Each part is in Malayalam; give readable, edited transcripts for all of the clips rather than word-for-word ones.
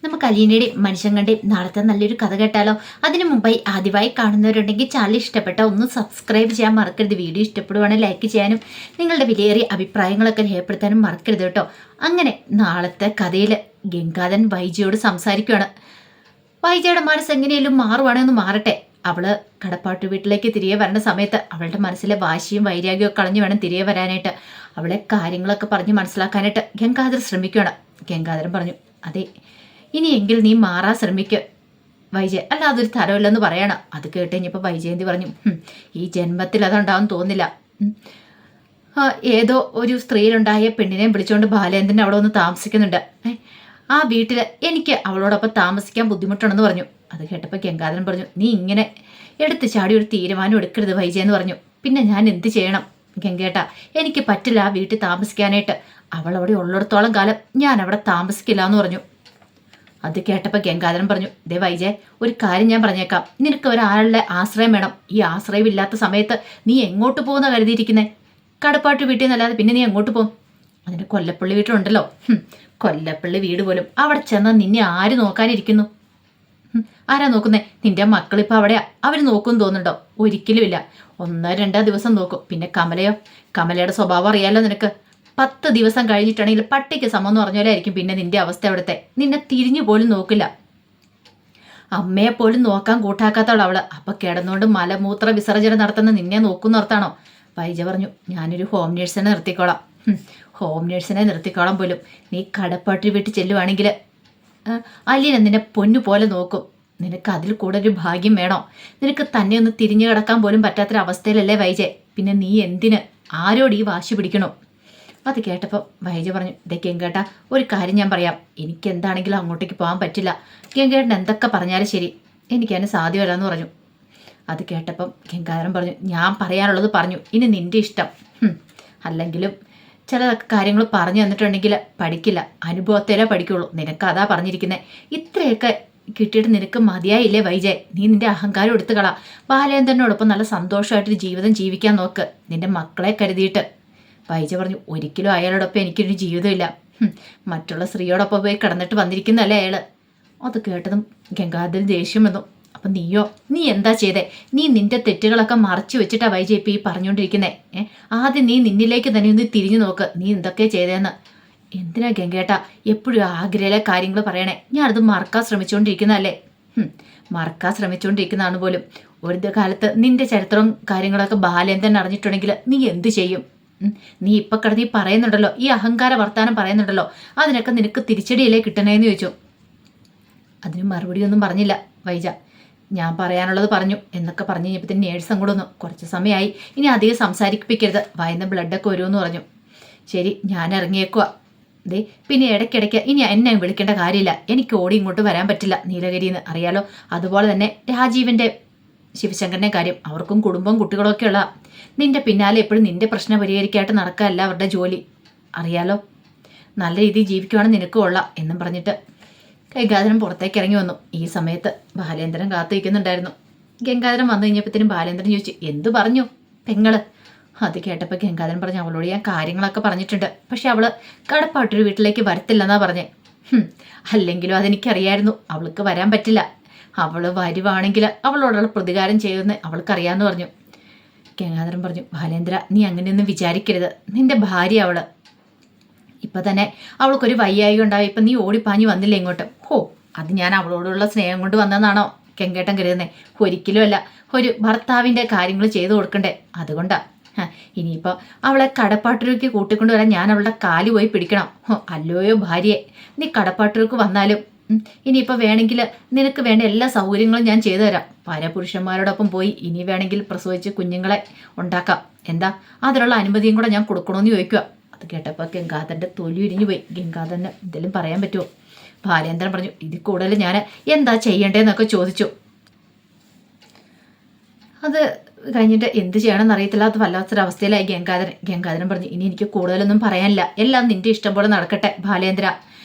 നമുക്ക് അലീനയുടെയും മനുഷ്യങ്ങളുടെയും നാളത്തെ നല്ലൊരു കഥ കേട്ടാലോ? അതിനു മുമ്പായി ആദ്യമായി കാണുന്നവരുണ്ടെങ്കിൽ ചാനൽ ഇഷ്ടപ്പെട്ട ഒന്ന് സബ്സ്ക്രൈബ് ചെയ്യാൻ മറക്കരുത്. വീഡിയോ ഇഷ്ടപ്പെടുവാണെങ്കിൽ ലൈക്ക് ചെയ്യാനും നിങ്ങളുടെ വിലയേറിയ അഭിപ്രായങ്ങളൊക്കെ രേഖപ്പെടുത്താനും മറക്കരുത് കേട്ടോ. അങ്ങനെ നാളത്തെ കഥയിൽ ഗംഗാധരൻ വൈജയോട് സംസാരിക്കുകയാണ്. വൈജയുടെ മനസ്സ് എങ്ങനെയെങ്കിലും മാറുവാണെന്ന് മാറട്ടെ. അവള് കടപ്പാട്ടു വീട്ടിലേക്ക് തിരികെ വരേണ്ട സമയത്ത് അവളുടെ മനസ്സിലെ വാശിയും വൈരാഗ്യവും കളഞ്ഞു വേണം തിരികെ വരാനായിട്ട്. അവളെ കാര്യങ്ങളൊക്കെ പറഞ്ഞ് മനസ്സിലാക്കാനായിട്ട് ഗംഗാധരൻ ശ്രമിക്കുകയാണ്. ഗംഗാധരൻ പറഞ്ഞു, അതെ, ഇനിയെങ്കിൽ നീ മാറാൻ ശ്രമിക്കുക വൈജയ, അല്ല അതൊരു തരമില്ലെന്ന് പറയണം. അത് കേട്ട് കഴിഞ്ഞപ്പോൾ വൈജയന്തി പറഞ്ഞു, ഈ ജന്മത്തിൽ അതുണ്ടാവും തോന്നില്ല. ഏതോ ഒരു സ്ത്രീയിലുണ്ടായ പെണ്ണിനെ വിളിച്ചുകൊണ്ട് ബാലേന്ദ്രൻ അവിടെ ഒന്ന് താമസിക്കുന്നുണ്ട്. ആ വീട്ടിൽ എനിക്ക് അവളോടൊപ്പം താമസിക്കാൻ ബുദ്ധിമുട്ടുണ്ടെന്ന് പറഞ്ഞു. അത് കേട്ടപ്പോൾ ഗംഗാധരൻ പറഞ്ഞു, നീ ഇങ്ങനെ എടുത്ത് ചാടി ഒരു തീരുമാനം എടുക്കരുത് വൈജയ എന്ന് പറഞ്ഞു. പിന്നെ ഞാൻ എന്ത് ചെയ്യണം ഗംഗേട്ടാ? എനിക്ക് പറ്റില്ല ആ വീട്ടിൽ താമസിക്കാനായിട്ട്. അവൾ അവിടെ ഉള്ളിടത്തോളം കാലം ഞാൻ അവിടെ താമസിക്കില്ല എന്ന് പറഞ്ഞു. അത് കേട്ടപ്പോൾ ഗംഗാധരൻ പറഞ്ഞു, ദേ വൈജയ്, ഒരു കാര്യം ഞാൻ പറഞ്ഞേക്കാം. നിനക്ക് ഒരാളുടെ ആശ്രയം വേണം. ഈ ആശ്രയം ഇല്ലാത്ത സമയത്ത് നീ എങ്ങോട്ട് പോകുന്ന കരുതിയിരിക്കുന്നേ? കടപ്പാട്ട് വീട്ടിൽ നിന്നല്ലാതെ പിന്നെ നീ എങ്ങോട്ട് പോകും? അതിന് കൊല്ലപ്പള്ളി വീട്ടിലുണ്ടല്ലോ. കൊല്ലപ്പള്ളി വീട് പോലും അവിടെ ചെന്നാൽ നിന്നെ ആര് നോക്കാനിരിക്കുന്നു? ആരാ നോക്കുന്നേ? നിന്റെ മക്കളിപ്പോൾ അവിടെയാ. അവർ നോക്കുമെന്ന് തോന്നുന്നുണ്ടോ? ഒരിക്കലുമില്ല. 1-2 ദിവസം നോക്കും. പിന്നെ കമലയോ? കമലയുടെ സ്വഭാവം അറിയാലോ നിനക്ക്. 10 ദിവസം കഴിഞ്ഞിട്ടാണെങ്കിൽ പട്ടിക്ക് സമം എന്ന് പറഞ്ഞ പോലെ ആയിരിക്കും പിന്നെ നിന്റെ അവസ്ഥ അവിടുത്തെ. നിന്നെ തിരിഞ്ഞു പോലും നോക്കില്ല. അമ്മയെ പോലും നോക്കാൻ കൂട്ടാക്കാത്തവൾ അവള്. അപ്പൊ കിടന്നുകൊണ്ട് മലമൂത്ര വിസർജനം നടത്തുന്ന നിന്നെ നോക്കുന്നോർത്താണോ? വൈജ പറഞ്ഞു, ഞാനൊരു ഹോം നേഴ്സിനെ നിർത്തിക്കോളാം. ഹോം നേഴ്സിനെ നിർത്തിക്കോളാം പോലും നീ കടപ്പാട്ടി വീട്ടിൽ ചെല്ലുവാണെങ്കിൽ അലീന നിന്നെ പൊന്നു പോലെ നോക്കും. നിനക്ക് അതിൽ കൂടെ ഒരു ഭാഗ്യം വേണോ? നിനക്ക് തന്നെ ഒന്ന് തിരിഞ്ഞു കിടക്കാൻ പോലും പറ്റാത്തൊരവസ്ഥയിലല്ലേ വൈജെ? പിന്നെ നീ എന്തിന് ആരോട് ഈ വാശി പിടിക്കണോ? അത് കേട്ടപ്പോൾ വൈജ പറഞ്ഞു, ഇതേ ഗംഗേട്ട, ഒരു കാര്യം ഞാൻ പറയാം. എനിക്ക് എന്താണെങ്കിലും അങ്ങോട്ടേക്ക് പോകാൻ പറ്റില്ല. ഗംഗേട്ടൻ എന്തൊക്കെ പറഞ്ഞാലും ശരി, എനിക്കതിന് സാധ്യമല്ലെന്ന് പറഞ്ഞു. അത് കേട്ടപ്പം ഗംഗാധരൻ പറഞ്ഞു, ഞാൻ പറയാനുള്ളത് പറഞ്ഞു, ഇനി നിന്റെ ഇഷ്ടം. അല്ലെങ്കിലും ചില കാര്യങ്ങൾ പറഞ്ഞു തന്നിട്ടുണ്ടെങ്കിൽ പഠിക്കില്ല, അനുഭവത്തേലേ പഠിക്കുള്ളൂ. നിനക്ക് അതാ പറഞ്ഞിരിക്കുന്നത്. ഇത്രയൊക്കെ കിട്ടിയിട്ട് നിനക്ക് മതിയായില്ലേ വൈജയ്? നീ നിന്റെ അഹങ്കാരം എടുത്തു കളാ. ബാലേന്ദ്രനോടൊപ്പം നല്ല സന്തോഷമായിട്ടൊരു ജീവിതം ജീവിക്കാൻ നോക്ക്, നിന്റെ മക്കളെ കരുതിയിട്ട്. വൈജ പറഞ്ഞു, ഒരിക്കലും അയാളോടൊപ്പം എനിക്കൊരു ജീവിതമില്ല. മറ്റുള്ള സ്ത്രീയോടൊപ്പം പോയി കിടന്നിട്ട് വന്നിരിക്കുന്നല്ലേ അയാള്. അത് കേട്ടതും ഗംഗാധരൻ ദേഷ്യം വന്നു. അപ്പം നീയോ? നീ എന്താ ചെയ്തേ? നീ നിന്റെ തെറ്റുകളൊക്കെ മറച്ചു വെച്ചിട്ടാ വൈജ ഇപ്പം ഈ പറഞ്ഞുകൊണ്ടിരിക്കുന്നേ. ആദ്യം നീ നിന്നിലേക്ക് തന്നെ ഒന്ന് തിരിഞ്ഞു നോക്ക്, നീ എന്തൊക്കെ ചെയ്തേന്ന്. എന്തിനാ ഗംഗേട്ട എപ്പോഴും ആഗ്രഹയിലെ കാര്യങ്ങൾ പറയണേ? ഞാനത് മറക്കാൻ ശ്രമിച്ചുകൊണ്ടിരിക്കുന്നതല്ലേ? മറക്കാൻ ശ്രമിച്ചുകൊണ്ടിരിക്കുന്നതാണ് പോലും. ഒരു കാലത്ത് നിന്റെ ചരിത്രവും കാര്യങ്ങളൊക്കെ ബാലേന്ദ്രൻ അറിഞ്ഞിട്ടുണ്ടെങ്കിൽ നീ എന്ത് ചെയ്യും? നീ ഇപ്പം കിടന്ന് ഈ പറയുന്നുണ്ടല്ലോ, ഈ അഹങ്കാര വർത്താനം പറയുന്നുണ്ടല്ലോ, അതിനൊക്കെ നിനക്ക് തിരിച്ചടിയല്ലേ കിട്ടണേന്ന് ചോദിച്ചു. അതിന് മറുപടി ഒന്നും പറഞ്ഞില്ല വൈജ. ഞാൻ പറയാനുള്ളത് പറഞ്ഞു എന്നൊക്കെ പറഞ്ഞു കഴിഞ്ഞപ്പോൾ തന്നെ നേഴ്സ് അങ്ങോട്ട് വന്നു. കുറച്ച് സമയമായി, ഇനി അധികം സംസാരിപ്പിക്കരുത്, വായന്ന് ബ്ലഡൊക്കെ വരുമെന്ന് പറഞ്ഞു. ശരി, ഞാൻ ഇറങ്ങിയേക്കുക. ദേ പിന്നെ ഇടയ്ക്കിടയ്ക്ക് ഇനി എന്നെ വിളിക്കേണ്ട കാര്യമില്ല. എനിക്ക് ഓടി ഇങ്ങോട്ട് വരാൻ പറ്റില്ല നീലഗിരിന്ന്, അറിയാലോ. അതുപോലെ തന്നെ രാജീവിൻ്റെ ശിവശങ്കരൻ്റെ കാര്യം, അവർക്കും കുടുംബവും കുട്ടികളൊക്കെ ഉള്ള. നിന്റെ പിന്നാലെ എപ്പോഴും നിന്റെ പ്രശ്നം പരിഹരിക്കാനായിട്ട് നടക്കാനല്ല അവരുടെ ജോലി, അറിയാലോ. നല്ല രീതിയിൽ ജീവിക്കുവാണെങ്കിൽ നിനക്ക് കൊള്ളാം എന്നും പറഞ്ഞിട്ട് ഗംഗാധരൻ പുറത്തേക്ക് ഇറങ്ങി വന്നു. ഈ സമയത്ത് ബാലേന്ദ്രൻ കാത്തിരിക്കുന്നുണ്ടായിരുന്നു. ഗംഗാധരൻ വന്നു കഴിഞ്ഞപ്പോഴത്തേനും ബാലേന്ദ്രൻ ചോദിച്ചു, എന്തു പറഞ്ഞു പെങ്ങള്? അത് കേട്ടപ്പോൾ ഗംഗാധരൻ പറഞ്ഞു, അവളോട് ഞാൻ കാര്യങ്ങളൊക്കെ പറഞ്ഞിട്ടുണ്ട്. പക്ഷെ അവള് കടപ്പാട്ടൊരു വീട്ടിലേക്ക് വരത്തില്ലെന്നാ പറഞ്ഞേ. അല്ലെങ്കിലും അതെനിക്കറിയായിരുന്നു, അവൾക്ക് വരാൻ പറ്റില്ല. അവള് വരുവാണെങ്കിൽ അവളോടുള്ള പ്രതികാരം ചെയ്യുമെന്ന് അവൾക്കറിയാമെന്ന് പറഞ്ഞു. ഗംഗാധരൻ പറഞ്ഞു, ബാലേന്ദ്ര നീ അങ്ങനെയൊന്നും വിചാരിക്കരുത്. നിന്റെ ഭാര്യ അവള്. ഇപ്പം തന്നെ അവൾക്കൊരു വയ്യായി ഉണ്ടാവും. ഇപ്പം നീ ഓടിപ്പാഞ്ഞ് വന്നില്ല ഇങ്ങോട്ട്. അത് ഞാൻ അവളോടുള്ള സ്നേഹം കൊണ്ട് വന്നതാണോ ഗംഗേട്ടൻ കരുതുന്നേ? ഒരിക്കലും അല്ല. ഒരു ഭർത്താവിൻ്റെ കാര്യങ്ങൾ ചെയ്തു കൊടുക്കണ്ടേ, അതുകൊണ്ടാ. ഇനിയിപ്പോൾ അവളെ കടപ്പാട്ടൂർക്ക് കൂട്ടിക്കൊണ്ട് വരാൻ ഞാൻ അവളുടെ കാല് പോയി പിടിക്കണം. അല്ലയോ ഭാര്യയെ, നീ കടപ്പാട്ടൂർക്ക് വന്നാലും ഇനിയിപ്പോൾ വേണമെങ്കിൽ നിനക്ക് വേണ്ട എല്ലാ സൗകര്യങ്ങളും ഞാൻ ചെയ്തു തരാം. പരപുരുഷന്മാരോടൊപ്പം പോയി ഇനി വേണമെങ്കിൽ പ്രസവിച്ച് കുഞ്ഞുങ്ങളെ ഉണ്ടാക്കാം. എന്താ, അതിനുള്ള അനുമതിയും കൂടെ ഞാൻ കൊടുക്കണമെന്ന് ചോദിക്കുക. അത് കേട്ടപ്പോൾ ഗംഗാധരൻ്റെ തൊലി ഉരിഞ്ഞു പോയി. ഗംഗാധരന് എന്തെങ്കിലും പറയാൻ പറ്റുമോ? ബാലേന്ദ്രൻ പറഞ്ഞു, ഇതിൽ കൂടുതൽ ഞാൻ എന്താ ചെയ്യേണ്ടതെന്നൊക്കെ ചോദിച്ചു. അത് കഴിഞ്ഞിട്ട് എന്ത് ചെയ്യണമെന്ന് അറിയത്തില്ല, അത് വല്ലാത്തൊരവസ്ഥയിലായി ഗംഗാധരൻ പറഞ്ഞു, ഇനി എനിക്ക് കൂടുതലൊന്നും പറയാനില്ല, എല്ലാം നിന്റെ ഇഷ്ടം പോലെ നടക്കട്ടെ ബാലേന്ദ്ര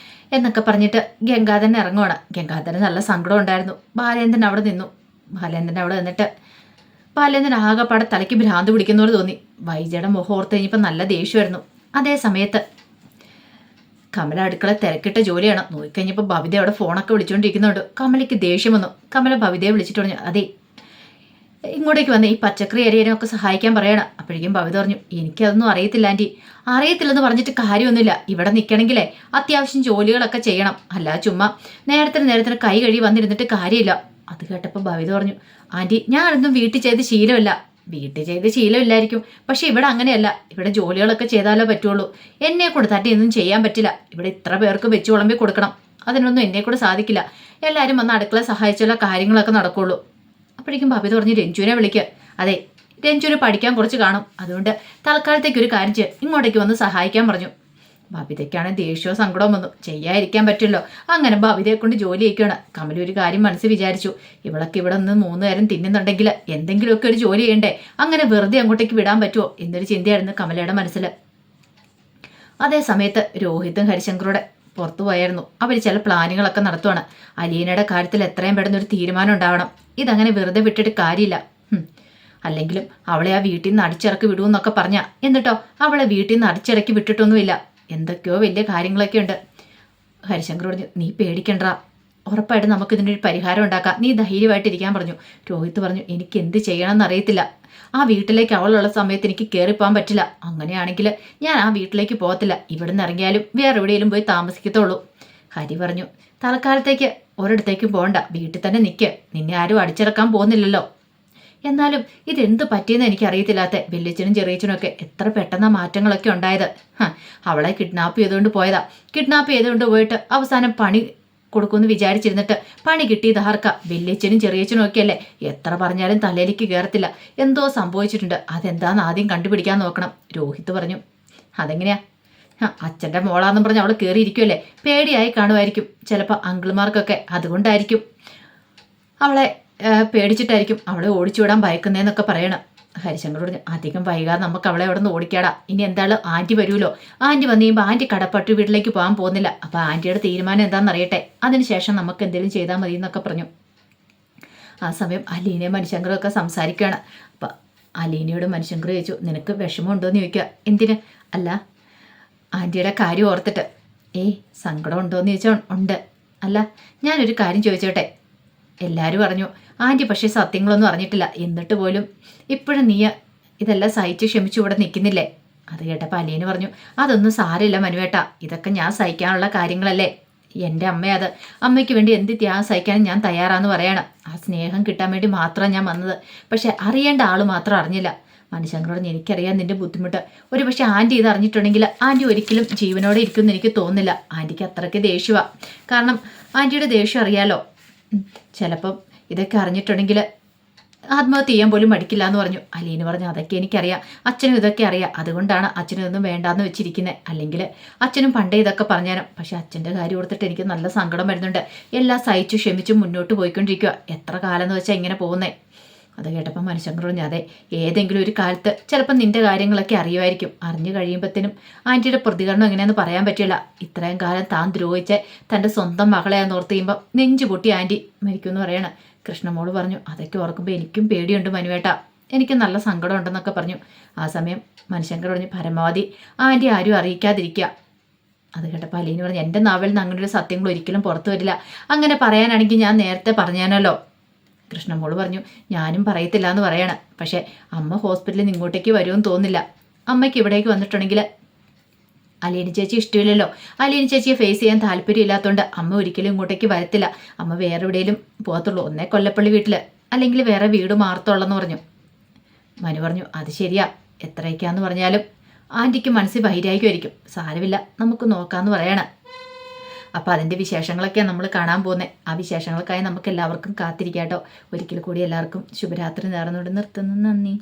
എന്നൊക്കെ പറഞ്ഞിട്ട് ഗംഗാധരൻ ഇറങ്ങുവാണ്. ഗംഗാധരൻ നല്ല സങ്കടം ഉണ്ടായിരുന്നു. ബാലേന്ദ്രൻ അവിടെ നിന്നു. ബാലേന്ദ്രൻ അവിടെ നിന്നിട്ട് ബാലേന്ദ്രൻ ആകെപ്പാടെ തലയ്ക്ക് ഭ്രാന്ത് പിടിക്കുന്നവർ തോന്നി. വൈജയുടെ മുഖം ഓർത്ത് കഴിഞ്ഞപ്പോൾ നല്ല ദേഷ്യമായിരുന്നു. അതേ സമയത്ത് കമല അടുക്കള തിരക്കിട്ട ജോലിയാണ്. നോക്കിക്കഴിഞ്ഞപ്പോൾ ഭവിത അവിടെ ഫോണൊക്കെ വിളിച്ചുകൊണ്ടിരിക്കുന്നുണ്ട്. കമലയ്ക്ക് ദേഷ്യം വന്നു. കമല ഭവിതയെ വിളിച്ചിട്ട് പറഞ്ഞു, അതെ ഇങ്ങോട്ടേക്ക് വന്ന് ഈ പച്ചക്കറി അരിയാനൊക്കെ സഹായിക്കാൻ പറയണം. അപ്പോഴേക്കും ഭവിത പറഞ്ഞു, എനിക്കതൊന്നും അറിയത്തില്ല ആൻറ്റി. അറിയത്തില്ലെന്ന് പറഞ്ഞിട്ട് കാര്യമൊന്നുമില്ല. ഇവിടെ നിൽക്കണമെങ്കിലേ അത്യാവശ്യം ജോലികളൊക്കെ ചെയ്യണം. അല്ല ചുമ്മാ നേരത്തിന് കൈ കഴുകി വന്നിരുന്നിട്ട് കാര്യമില്ല. അത് കേട്ടപ്പോൾ ഭവിത പറഞ്ഞു, ആൻറ്റി ഞാനൊന്നും വീട്ടിൽ ചെയ്ത് ശീലമല്ല. വീട്ടിൽ ചെയ്ത് ശീലമില്ലായിരിക്കും, പക്ഷെ ഇവിടെ അങ്ങനെയല്ല. ഇവിടെ ജോലികളൊക്കെ ചെയ്താലോ പറ്റുള്ളൂ. എന്നെ കൊണ്ട് തട്ടിയൊന്നും ചെയ്യാൻ പറ്റില്ല. ഇവിടെ ഇത്ര പേർക്ക് വെച്ച് വിളമ്പി കൊടുക്കണം. അതിനൊന്നും എന്നെ കൂടെ സാധിക്കില്ല. എല്ലാവരും വന്ന് അടുക്കള സഹായിച്ചാലോ കാര്യങ്ങളൊക്കെ നടക്കുള്ളൂ. അപ്പോഴേക്കും ഭവിത പറഞ്ഞു, രഞ്ജുവിനെ വിളിക്കുക. അതെ രഞ്ജുവിന് പഠിക്കാൻ കുറച്ച് കാണും, അതുകൊണ്ട് തൽക്കാലത്തേക്ക് ഒരു കാര്യം ചെയ്യും, ഇങ്ങോട്ടേക്ക് വന്ന് സഹായിക്കാൻ പറഞ്ഞു. ബബിതയ്ക്കാണ് ദേഷ്യവും സങ്കടവും വന്നു. ചെയ്യാതിരിക്കാൻ പറ്റില്ലോ. അങ്ങനെ ബബിതയെ കൊണ്ട് ജോലി ചെയ്യിക്കുകയാണ്. കമല ഒരു കാര്യം മനസ്സിൽ വിചാരിച്ചു, ഇവളൊക്കെ ഇവിടെ നിന്ന് 3 നേരം തിന്നുന്നുണ്ടെങ്കിൽ എന്തെങ്കിലുമൊക്കെ ഒരു ജോലി ചെയ്യണ്ടേ, അങ്ങനെ വെറുതെ അങ്ങോട്ടേക്ക് വിടാൻ പറ്റുമോ എന്നൊരു ചിന്തയായിരുന്നു കമലയുടെ മനസ്സിൽ. അതേ സമയത്ത് രോഹിതും ഹരിശങ്കറുടെ പുറത്തു പോയായിരുന്നു. അവർ ചില പ്ലാനുകളൊക്കെ നടത്തുവാണ്. അലീനയുടെ കാര്യത്തിൽ എത്രയും പെട്ടെന്ന് ഒരു തീരുമാനം ഉണ്ടാവണം. ഇതങ്ങനെ വെറുതെ വിട്ടിട്ട് കാര്യമില്ല. അല്ലെങ്കിലും അവളെ ആ വീട്ടിൽ നിന്ന് അടിച്ചിറക്കി വിടുമെന്നൊക്കെ പറഞ്ഞ, എന്നിട്ടോ അവളെ വീട്ടിൽ നിന്ന് അടിച്ചിറക്കി വിട്ടിട്ടൊന്നുമില്ല. എന്തൊക്കെയോ വലിയ കാര്യങ്ങളൊക്കെ ഉണ്ട്. ഹരിശങ്കർ പറഞ്ഞു, നീ പേടിക്കണ്ട, ഉറപ്പായിട്ട് നമുക്ക് ഇതിനൊരു പരിഹാരം ഉണ്ടാക്കാം, നീ ധൈര്യമായിട്ടിരിക്കാൻ പറഞ്ഞു. രോഹിത് പറഞ്ഞു, എനിക്ക് എന്ത് ചെയ്യണമെന്ന് അറിയത്തില്ല. ആ വീട്ടിലേക്ക് അവളുള്ള സമയത്ത് എനിക്ക് കയറിപ്പോകാൻ പറ്റില്ല. അങ്ങനെയാണെങ്കിൽ ഞാൻ ആ വീട്ടിലേക്ക് പോകത്തില്ല. ഇവിടുന്ന് ഇറങ്ങിയാലും വേറെ എവിടെയെങ്കിലും പോയി താമസിക്കത്തുള്ളൂ. ഹരി പറഞ്ഞു, തൽക്കാലത്തേക്ക് ഒരിടത്തേക്കും പോകണ്ട, വീട്ടിൽ തന്നെ നിൽക്ക്. നിന്നെ ആരും അടിച്ചിറക്കാൻ പോകുന്നില്ലല്ലോ. എന്നാലും ഇതെന്ത് പറ്റിയെന്ന് എനിക്കറിയത്തില്ലാത്ത വല്യച്ഛനും ചെറിയച്ഛനും ഒക്കെ എത്ര പെട്ടെന്ന മാറ്റങ്ങളൊക്കെ ഉണ്ടായത്. അവളെ കിഡ്നാപ്പ് ചെയ്തുകൊണ്ട് പോയതാ. കിഡ്നാപ്പ് ചെയ്തുകൊണ്ട് പോയിട്ട് അവസാനം പണി കൊടുക്കുമെന്ന് വിചാരിച്ചിരുന്നിട്ട് പണി കിട്ടിയത് ആർക്ക? വല്യച്ഛനും ചെറിയച്ഛനും ഒക്കെ അല്ലേ. എത്ര പറഞ്ഞാലും തലയിലേക്ക് കയറത്തില്ല. എന്തോ സംഭവിച്ചിട്ടുണ്ട്, അതെന്താന്ന് ആദ്യം കണ്ടുപിടിക്കാൻ നോക്കണം. രോഹിത് പറഞ്ഞു, അതെങ്ങനെയാ? അച്ഛൻ്റെ മോളാന്നും പറഞ്ഞ് അവൾ കയറിയിരിക്കുമല്ലേ, പേടിയായി കാണുമായിരിക്കും ചിലപ്പോൾ അങ്കിൾമാർക്കൊക്കെ. അതുകൊണ്ടായിരിക്കും, അവളെ പേടിച്ചിട്ടായിരിക്കും അവളെ ഓടിച്ചുവിടാൻ ഭയക്കുന്നതെന്നൊക്കെ പറയണം. ഹരിശങ്കർ പറഞ്ഞു, അധികം വൈകാതെ നമുക്ക് അവളെ അവിടെ നിന്ന് ഓടിക്കാടാ. ഇനി എന്തായാലും ആൻറ്റി വരുമല്ലോ. ആൻറ്റി വന്നു കഴിയുമ്പോൾ ആൻറ്റി കടപ്പട്ടു വീട്ടിലേക്ക് പോകാൻ പോകുന്നില്ല. അപ്പോൾ ആൻറ്റിയുടെ തീരുമാനം എന്താണെന്ന് അറിയട്ടെ, അതിനുശേഷം നമുക്ക് എന്തെങ്കിലും ചെയ്താൽ മതി എന്നൊക്കെ പറഞ്ഞു. ആ സമയം അലീനയും മനുശങ്കറും ഒക്കെ സംസാരിക്കുകയാണ്. അപ്പം അലീനയോട് മനുശങ്കർ ചോദിച്ചു, നിനക്ക് വിഷമമുണ്ടോ എന്ന് ചോദിക്കുക. എന്തിന്? അല്ല ആൻറ്റിയുടെ കാര്യം ഓർത്തിട്ട്. സങ്കടം ഉണ്ടോയെന്ന് ചോദിച്ചാൽ ഉണ്ട്. അല്ല ഞാനൊരു കാര്യം ചോദിച്ചോട്ടെ. എല്ലാവരും പറഞ്ഞു ആൻറ്റി പക്ഷേ സത്യങ്ങളൊന്നും അറിഞ്ഞിട്ടില്ല, എന്നിട്ട് പോലും ഇപ്പോഴും നീ ഇതെല്ലാം സഹിച്ച് ക്ഷമിച്ചു ഇവിടെ നിൽക്കുന്നില്ലേ? അത് കേട്ടപ്പോൾ അലീന പറഞ്ഞു, അതൊന്നും സാരമില്ല മനുവേട്ട, ഇതൊക്കെ ഞാൻ സഹിക്കാനുള്ള കാര്യങ്ങളല്ലേ. എൻ്റെ അത് അമ്മയ്ക്ക് വേണ്ടി എന്ത് ത്യാഗം സഹിക്കാനും ഞാൻ തയ്യാറാന്ന് പറയണം. ആ സ്നേഹം കിട്ടാൻ വേണ്ടി മാത്രമാണ് ഞാൻ വന്നത്. പക്ഷെ അറിയേണ്ട ആൾ മാത്രം അറിഞ്ഞില്ല. മനുശങ്കരോട് എനിക്കറിയാം നിന്റെ ബുദ്ധിമുട്ട്. ഒരു പക്ഷെ ആൻറ്റി ഇത് അറിഞ്ഞിട്ടുണ്ടെങ്കിൽ ആൻറ്റി ഒരിക്കലും ജീവനോടെ ഇരിക്കുമെന്ന് എനിക്ക് തോന്നുന്നില്ല. ആൻറ്റിക്ക് അത്രയ്ക്ക് ദേഷ്യമാണ്. കാരണം ആൻറ്റിയുടെ ദേഷ്യം അറിയാലോ. ചിലപ്പം ഇതൊക്കെ അറിഞ്ഞിട്ടുണ്ടെങ്കിൽ ആത്മഹത്യ ചെയ്യാൻ പോലും മടിക്കില്ല എന്ന് പറഞ്ഞു. അലീന പറഞ്ഞു, അതൊക്കെ എനിക്കറിയാം, അച്ഛനും ഇതൊക്കെ അറിയാം, അതുകൊണ്ടാണ് അച്ഛനും ഇതൊന്നും വേണ്ടാന്ന് വെച്ചിരിക്കുന്നത്. അല്ലെങ്കിൽ അച്ഛനും പണ്ടേ ഇതൊക്കെ പറഞ്ഞാലും. പക്ഷെ അച്ഛൻ്റെ കാര്യം ഓർത്തിട്ട് എനിക്ക് നല്ല സങ്കടം വരുന്നുണ്ട്. എല്ലാം സഹിച്ചു ക്ഷമിച്ചും മുന്നോട്ട് പോയിക്കൊണ്ടിരിക്കുക. എത്ര കാലം എന്ന് വെച്ചാൽ ഇങ്ങനെ പോകുന്നേ. അത് കേട്ടപ്പോൾ മനുഷ്യങ്ങൾ പറഞ്ഞു, അതെ ഏതെങ്കിലും ഒരു കാലത്ത് ചിലപ്പോൾ നിന്റെ കാര്യങ്ങളൊക്കെ അറിയുമായിരിക്കും. അറിഞ്ഞു കഴിയുമ്പോഴത്തേനും ആൻറ്റിയുടെ പ്രതികരണം എങ്ങനെയാണെന്ന് പറയാൻ പറ്റില്ല. ഇത്രയും കാലം താൻ ദ്രോഹിച്ച് തൻ്റെ സ്വന്തം മകളെയാന്ന് ഓർത്ത് ചെയ്യുമ്പോൾ നെഞ്ചു പൊട്ടി ആൻറ്റി മരിക്കുമെന്ന് പറയണം. കൃഷ്ണമോള് പറഞ്ഞു, അതൊക്കെ ഓർക്കുമ്പോൾ എനിക്കും പേടിയുണ്ട് മനുവേട്ട, എനിക്ക് നല്ല സങ്കടം ഉണ്ടെന്നൊക്കെ പറഞ്ഞു. ആ സമയം മനുഷ്യങ്കർ പറഞ്ഞു, പരമാവധി ആൻറ്റി ആരും അറിയിക്കാതിരിക്കുക. അത് കേട്ടപ്പോൾ അലീന പറഞ്ഞു, എൻ്റെ നാവലിൽ നിന്ന് അങ്ങനെ ഒരു സത്യങ്ങൾ ഒരിക്കലും പുറത്തു വരില്ല. അങ്ങനെ പറയാനാണെങ്കിൽ ഞാൻ നേരത്തെ പറഞ്ഞാനല്ലോ. കൃഷ്ണമോള് പറഞ്ഞു, ഞാനും പറയത്തില്ല എന്ന് പറയണം. പക്ഷേ അമ്മ ഹോസ്പിറ്റലിൽ നിന്ന് ഇങ്ങോട്ടേക്ക് വരുമെന്ന് തോന്നുന്നില്ല. അമ്മയ്ക്ക് ഇവിടേക്ക് വന്നിട്ടുണ്ടെങ്കിൽ അലീന ചേച്ചി ഇഷ്ടമില്ലല്ലോ. അലീന ചേച്ചിയെ ഫേസ് ചെയ്യാൻ താല്പര്യമില്ലാത്തതുകൊണ്ട് അമ്മ ഒരിക്കലും ഇങ്ങോട്ടേക്ക് വരത്തില്ല. അമ്മ വേറെ എവിടെയെങ്കിലും പോകത്തുള്ളൂ, ഒന്നേ കൊല്ലപ്പള്ളി വീട്ടിൽ, അല്ലെങ്കിൽ വേറെ വീട് മാറത്തുള്ളെന്ന് പറഞ്ഞു. മനു പറഞ്ഞു, അത് ശരിയാ, എത്രയൊക്കെയാന്ന് പറഞ്ഞാലും ആൻറ്റിക്ക് മനസ്സിൽ വൈരാഗ്യമായിരിക്കും. സാരമില്ല, നമുക്ക് നോക്കാമെന്ന് പറയണം. അപ്പോൾ അതിൻ്റെ വിശേഷങ്ങളൊക്കെയാണ് നമ്മൾ കാണാൻ പോകുന്നത്. ആ വിശേഷങ്ങൾക്കായി നമുക്ക് എല്ലാവർക്കും കാത്തിരിക്കാം കേട്ടോ. ഒരിക്കൽ കൂടി എല്ലാവർക്കും ശുഭരാത്രി നേർന്നുകൊണ്ട് നിർത്തുന്നു. നന്ദി.